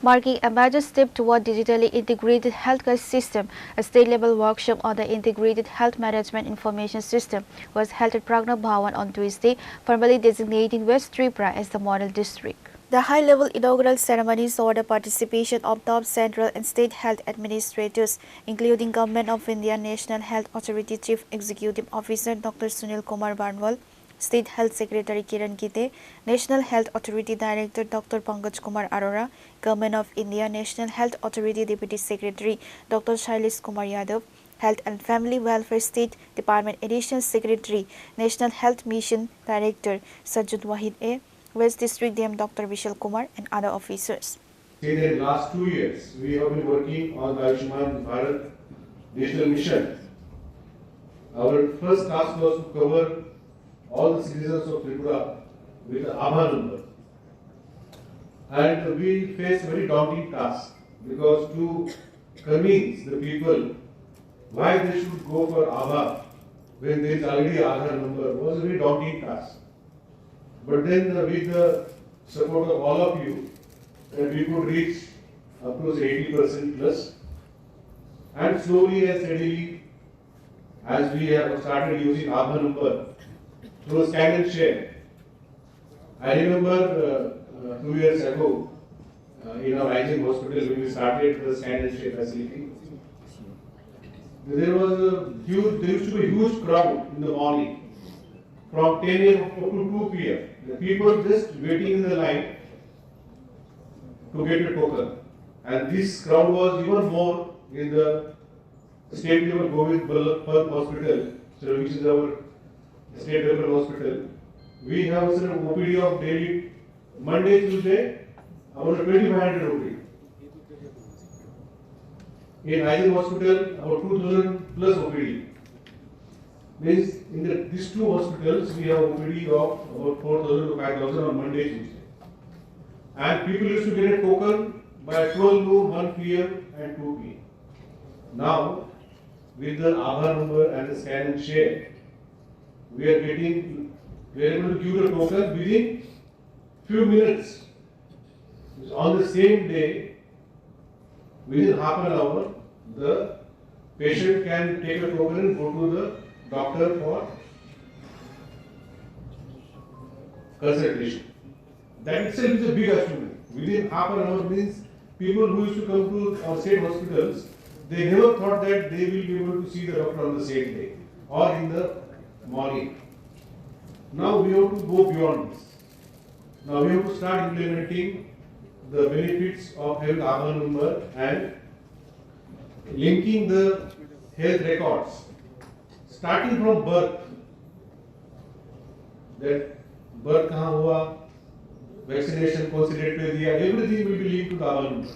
Marking a major step toward digitally integrated healthcare system, a state-level workshop on the Integrated Health Management Information System was held at Pragna Bhavan on Tuesday, formally designating West Tripura as the model district. The high-level inaugural ceremony saw the participation of top central and state health administrators, including Government of India National Health Authority Chief Executive Officer Dr. Sunil Kumar Barnwal, State Health Secretary Kiran Gite, National Health Authority Director Dr. Pankaj Kumar Arora, Government of India National Health Authority Deputy Secretary Dr. Shailesh Kumar Yadav, Health and Family Welfare State Department Additional Secretary, National Health Mission Director Sajjad Wahid A, West District DM Dr. Vishal Kumar and other officers. In the last 2 years, we have been working on the IHMIS digital mission. Our first task was to cover all the citizens of Tripura with the Aadhaar number. And we faced very daunting task because to convince the people why they should go for Aadhaar when there is already Aadhaar number was a very daunting task. But then with the support of all of you, we could reach up to 80% plus. And slowly and steadily, as we have started using Aadhaar number through scan and share. I remember 2 years ago in our IHMIS hospital when we started the scan and share facility. There used to be a huge crowd in the morning from 10 a.m. up to 2 p.m. The people just waiting in the line to get a token. And this crowd was even more in the state level Govind Ballabh Hospital, which is our state level hospital. We have an OPD of daily Monday, Tuesday, about 2,500 OPD. In IHMIS hospital, about 2,000 plus OPD. Means in these two hospitals, we have OPD of about 4,000 to 5,000 on Monday, Tuesday. And people used to get a token by 12 noon, 1 p.m. and 2 p.m. Now, with the Aadhaar number and the scan and share, we are able to give the token within few minutes. On the same day, within half an hour, the patient can take a token and go to the doctor for consultation. That itself is a big achievement. Within half an hour means people who used to come to our state hospitals, they never thought that they will be able to see the doctor on the same day or in the morning. Now we have to go beyond this. Now we have to start implementing the benefits of having Aadhaar number and linking the health records starting from birth. That birth kahan hua, vaccination kaun se date pe diya, everything will be linked to the Aadhaar number.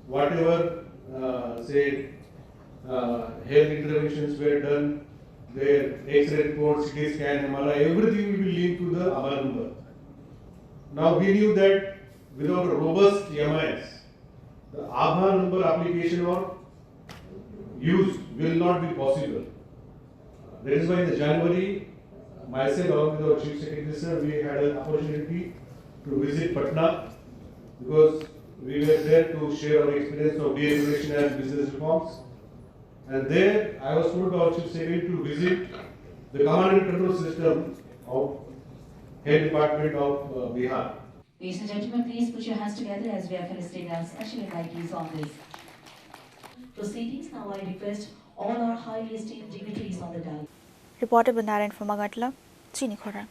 Whatever health interventions were done, their X-ray report, CT scan, MRI, everything will be linked to the Aadhaar number. Now we knew that without a robust IHMIS, the Aadhaar number application or use will not be possible. That is why in the January, myself along with our Chief Secretary sir, we had an opportunity to visit Patna because we were there to share our experience of deregulation and business reforms. And there I was told by our Chief Secretary to visit the command and control system of Health Department of Bihar. Ladies and gentlemen, please put your hands together as we are felicitating our special invitees on this. Proceedings, now I request all our highly esteemed dignitaries on the dais. Reported by Narayan from Agatla, Chini, Khorang.